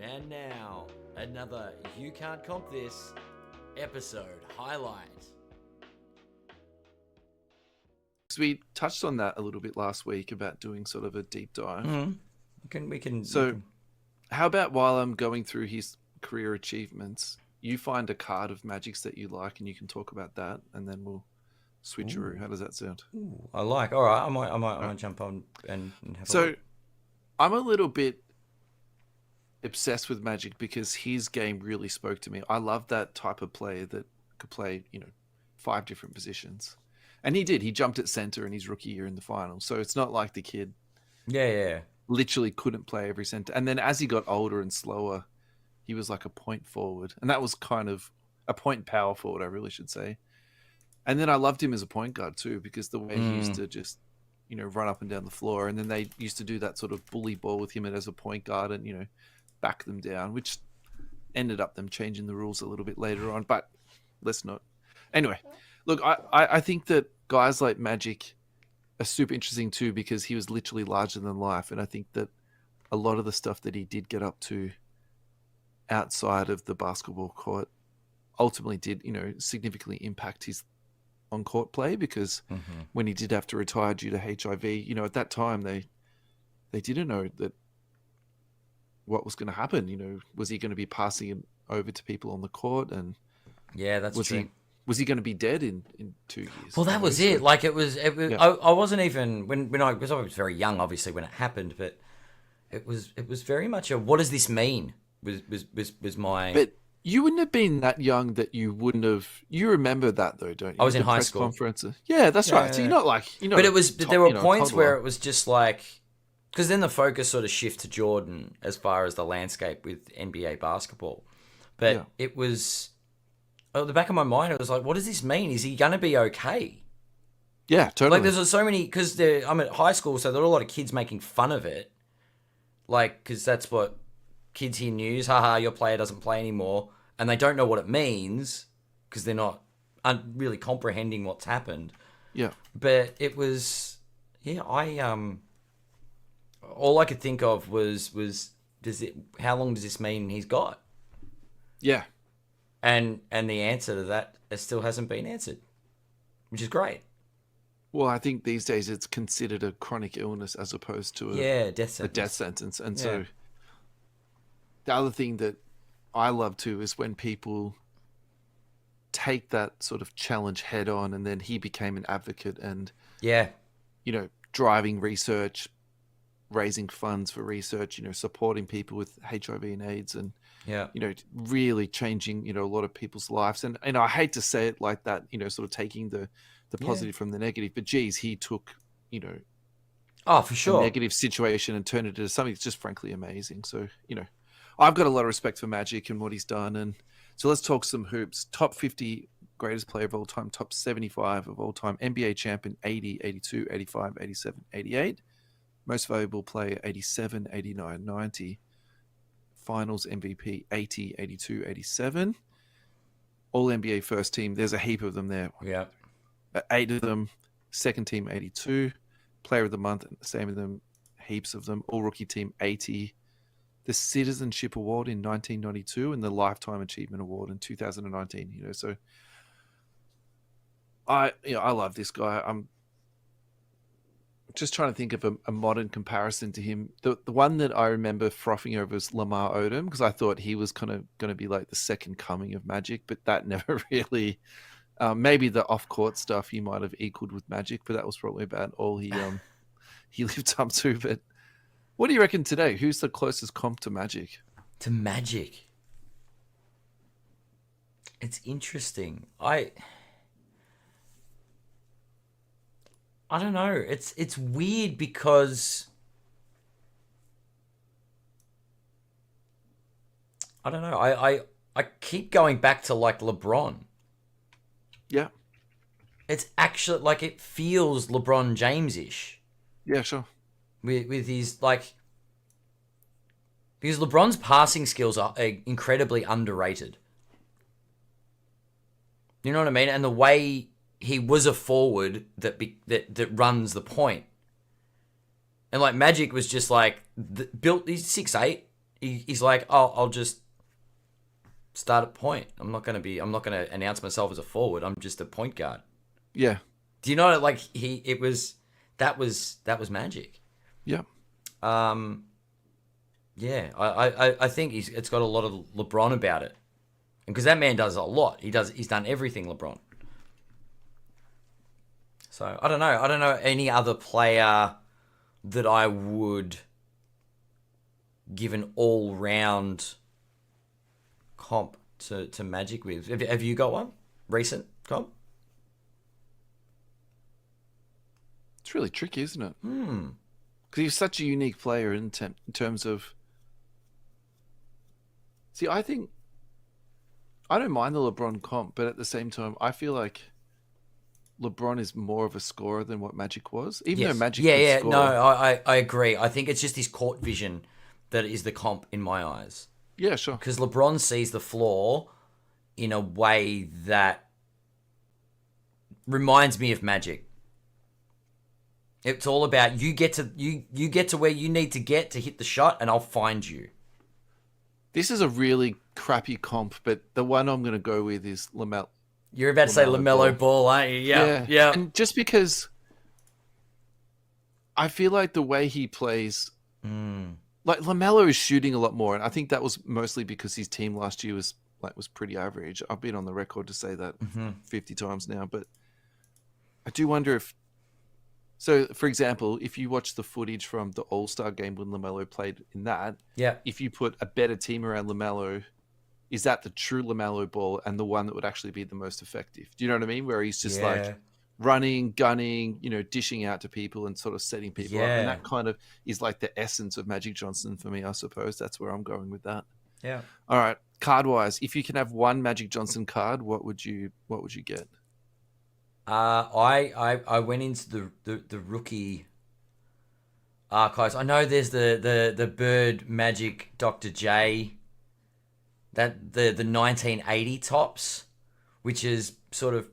And now, another You Can't Comp This episode highlight. So we touched on that a little bit last week about doing sort of a deep dive. We can. How about while I'm going through his career achievements, you find a card of Magic's that you like and you can talk about that, and then we'll switcheroo. How does that sound? Ooh, I like. All right, I might jump on and have a So look. I'm a little bit obsessed with Magic because his game really spoke to me. I love that type of player that could play, 5 different positions. And he did. He jumped at center in his rookie year in the finals. So it's not like the kid Yeah. literally couldn't play every center. And then as he got older and slower, he was like a point forward. And that was kind of a point power forward, I really should say. And then I loved him as a point guard too, because the way he used to just, run up and down the floor. And then they used to do that sort of bully ball with him as a point guard and, back them down, which ended up them changing the rules a little bit later on. But let's not. Anyway, look, I think that guys like Magic are super interesting too, because he was literally larger than life. And I think that a lot of the stuff that he did get up to outside of the basketball court ultimately did, significantly impact his on-court play, because when he did have to retire due to HIV, at that time they didn't know that what was going to happen. Was he going to be passing it over to people on the court, and Yeah, that's true. Was he going to be dead in 2 years? Well, that was it. Like it was. Yeah. I wasn't even because I was very young, obviously, when it happened. But it was very much a what does this mean? Was my. But you wouldn't have been that young that you wouldn't have. You remember that though, don't you? I was in The high press school. Conference. Yeah, that's right. So you're not like But it was. There were points where it was just like. Because then the focus sort of shift to Jordan as far as the landscape with NBA basketball. But it was, at the back of my mind, it was like, what does this mean? Is he going to be okay? Yeah, totally. Like there's so many, because I'm at high school, so there are a lot of kids making fun of it. Like, because that's what kids hear news, haha, your player doesn't play anymore. And they don't know what it means because they're not really comprehending what's happened. Yeah. But it was, all I could think of was how long does this mean he's got? Yeah. And the answer to that still hasn't been answered, which is great. Well, I think these days it's considered a chronic illness as opposed to a death sentence. And so the other thing that I love too is when people take that sort of challenge head on, and then he became an advocate and driving research, raising funds for research, supporting people with HIV and AIDS, and really changing a lot of people's lives. And I hate to say it like that, sort of taking the positive from the negative, but geez, he took for sure, a negative situation and turned it into something that's just frankly amazing. So I've got a lot of respect for Magic and what he's done. And so let's talk some hoops. Top 50 greatest player of all time, top 75 of all time, NBA champion 80, 82, 85, 87, 88. Most valuable player, 87, 89, 90. Finals MVP, 80, 82, 87. All NBA first team. There's a heap of them there. Yeah. 8 of them. Second team, 82. Player of the month, same of them. Heaps of them. All rookie team, 80. The Citizenship Award in 1992 and the Lifetime Achievement Award in 2019. So I love this guy. I'm just trying to think of a modern comparison to him. The one that I remember frothing over was Lamar Odom, because I thought he was kind of going to be like the second coming of Magic, but that never really. Maybe the off-court stuff he might have equaled with Magic, but that was probably about all he lived up to. But what do you reckon today? Who's the closest comp to Magic? To Magic, it's interesting. I don't know. It's weird because I don't know. I keep going back to like LeBron. Yeah. It's actually like it feels LeBron James-ish. Yeah, sure. With his like, because LeBron's passing skills are incredibly underrated. You know what I mean? And the way he was a forward that runs the point. And like Magic was just like built. He's 6'8", he's like, oh, I'll just start at point. I'm not gonna announce myself as a forward. I'm just a point guard. Yeah. Do you know, like, that was magic. Yeah. Yeah, I think it's got a lot of LeBron about it, because that man does a lot. He's done everything LeBron. So I don't know any other player that I would give an all round comp to Magic with. Have you got one recent comp? It's really tricky, isn't it? Hmm. Because he's such a unique player in terms of. See, I think I don't mind the LeBron comp, but at the same time, I feel like LeBron is more of a scorer than what Magic was. Even though Yes. Magic Yeah, could yeah. score. No, I agree. I think it's just his court vision that is the comp in my eyes. Yeah, sure. Because LeBron sees the floor in a way that reminds me of Magic. It's all about you get to where you need to get to hit the shot, and I'll find you. This is a really crappy comp, but the one I'm going to go with is LaMelo. You're about to say LaMelo Ball, aren't you? Yeah. And just because I feel like the way he plays, like LaMelo is shooting a lot more, and I think that was mostly because his team last year was pretty average. I've been on the record to say that 50 times now, but I do wonder if. So, for example, if you watch the footage from the All-Star game when LaMelo played in that, Yeah. if you put a better team around LaMelo, is that the true LaMelo Ball and the one that would actually be the most effective? Do you know what I mean? Where he's just like running, gunning, dishing out to people and sort of setting people up. And that kind of is like the essence of Magic Johnson for me, I suppose. That's where I'm going with that. Yeah. All right. Card-wise, if you can have one Magic Johnson card, what would you get? I went into the rookie archives. I know there's the Bird Magic Dr. J, that the 1980 tops, which is sort of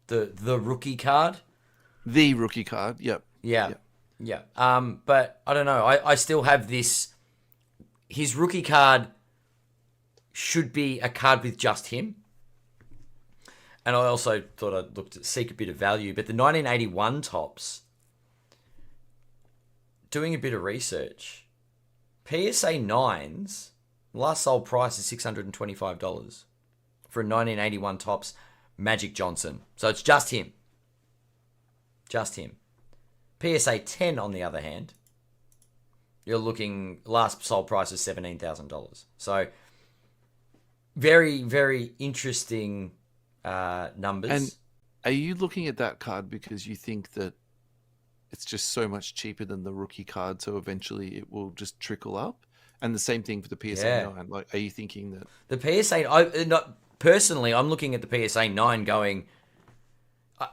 the rookie card. The rookie card, yep. Yeah. But I don't know. I still have this. His rookie card should be a card with just him. And I also thought I'd seek a bit of value. But the 1981 tops, doing a bit of research, PSA 9s, last sold price is $625 for a 1981 tops Magic Johnson. So it's just him. Just him. PSA 10, on the other hand, you're looking, last sold price is $17,000. So very, very interesting numbers. And are you looking at that card because you think that it's just so much cheaper than the rookie card, so eventually it will just trickle up? And the same thing for the PSA 9. Like, are you thinking that the PSA? Personally, I'm looking at the PSA 9 going,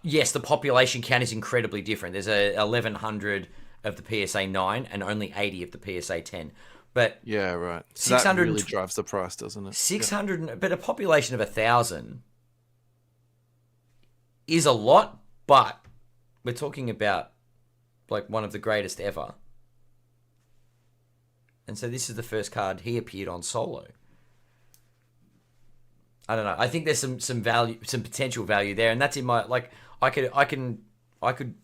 yes, the population count is incredibly different. There's 1,100 of the PSA 9 and only 80 of the PSA 10. But yeah, right. So that really drives the price, doesn't it? 600, but a population of 1,000 is a lot, but we're talking about like one of the greatest ever. And so this is the first card he appeared on solo. I don't know. I think there's some value, some potential value there, and that's in my I could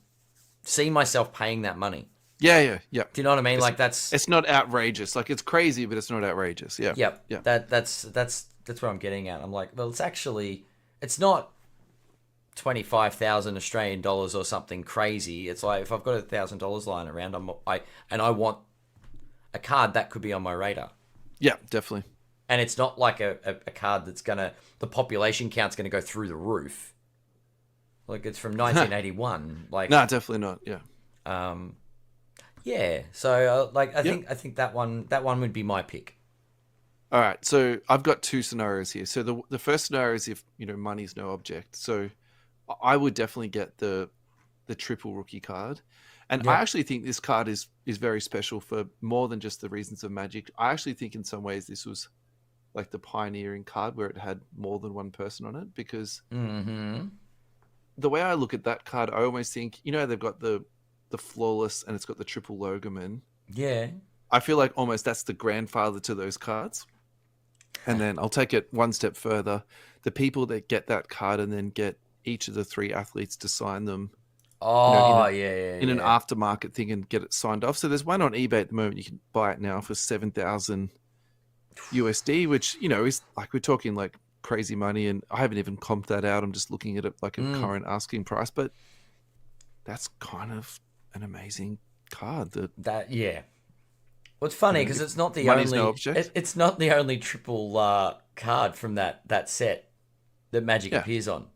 see myself paying that money. Yeah. Do you know what I mean? It's not outrageous. Like, it's crazy, but it's not outrageous. Yeah. Yeah. That's what I'm getting at. I'm like, well, it's not 25,000 Australian dollars or something crazy. It's like, if I've got $1,000 lying around, I want a card that could be on my radar. Yeah, definitely. And it's not like a card that's the population count's gonna go through the roof. Like, it's from 1981. Like, no, definitely not. Yeah. Yeah. So I think that one would be my pick. All right. So I've got two scenarios here. So the first scenario is if money's no object. So I would definitely get the triple rookie card. And I actually think this card is very special for more than just the reasons of Magic. I actually think in some ways this was like the pioneering card where it had more than one person on it, because the way I look at that card, I almost think, they've got the flawless and it's got the triple Logoman. Yeah. I feel like almost that's the grandfather to those cards. And then I'll take it one step further. The people that get that card and then get each of the 3 athletes to sign them, Oh, in an aftermarket thing and get it signed off. So there's one on eBay at the moment. You can buy it now for 7,000 USD, which, is like, we're talking like crazy money. And I haven't even comped that out. I'm just looking at it like a current asking price, but that's kind of an amazing card. Well, it's funny because it's not the money's only no object. it's not the only triple card from that set that Magic appears on.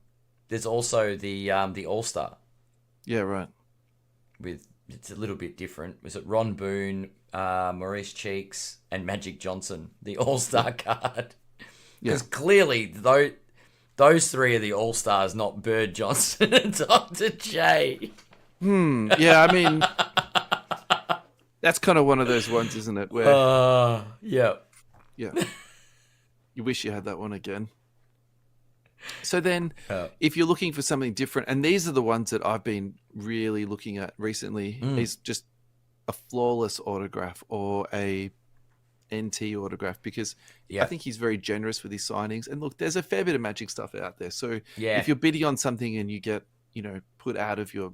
There's also the All-Star. Yeah, right. It's a little bit different. Was it Ron Boone, Maurice Cheeks, and Magic Johnson, the All-Star card? Because clearly those 3 are the All-Stars, not Bird Johnson and Dr. J. Yeah, I mean, that's kind of one of those ones, isn't it? Where yeah. You wish you had that one again. So then, if you're looking for something different, and these are the ones that I've been really looking at recently, is just a flawless autograph or a NT autograph, because I think he's very generous with his signings. And look, there's a fair bit of Magic stuff out there. So if you're bidding on something and you get, put out of your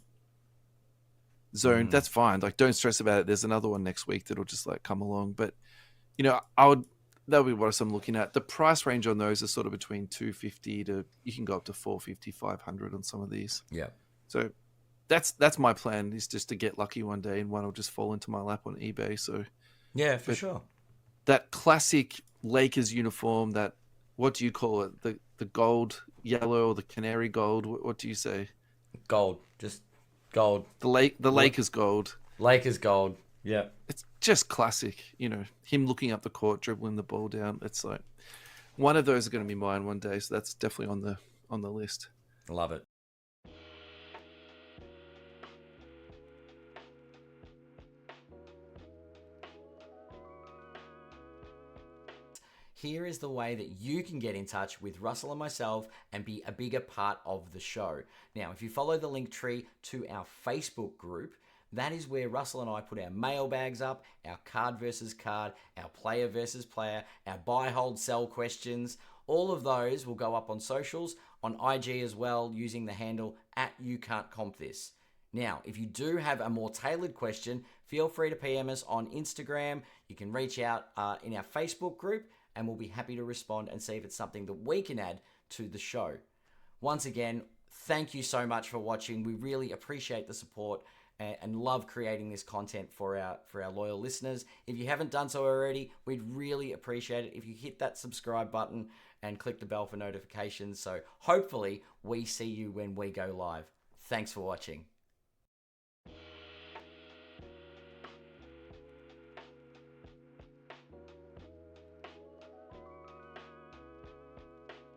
zone, that's fine. Like, don't stress about it. There's another one next week that'll just like come along. But, that would be what I'm looking at. The price range on those is sort of between 250 to, you can go up to 450, 500 on some of these. Yeah. So that's my plan, is just to get lucky one day and one will just fall into my lap on eBay. So yeah, for sure. That classic Lakers uniform, that, what do you call it? The gold, yellow, or the canary gold? What do you say? Gold. Just gold. The Lakers gold. Lakers gold. Yeah. It's just classic, him looking up the court, dribbling the ball down. It's like, one of those are going to be mine one day. So that's definitely on the list. Love it. Here is the way that you can get in touch with Russell and myself and be a bigger part of the show. Now, if you follow the link tree to our Facebook group, that is where Russell and I put our mailbags up, our card versus card, our player versus player, our buy, hold, sell questions. All of those will go up on socials, on IG as well, using the handle @YouCan'tCompThis. Now, if you do have a more tailored question, feel free to PM us on Instagram. You can reach out in our Facebook group, and we'll be happy to respond and see if it's something that we can add to the show. Once again, thank you so much for watching. We really appreciate the support and love creating this content for our loyal listeners. If you haven't done so already, we'd really appreciate it if you hit that subscribe button and click the bell for notifications. So hopefully we see you when we go live. Thanks for watching.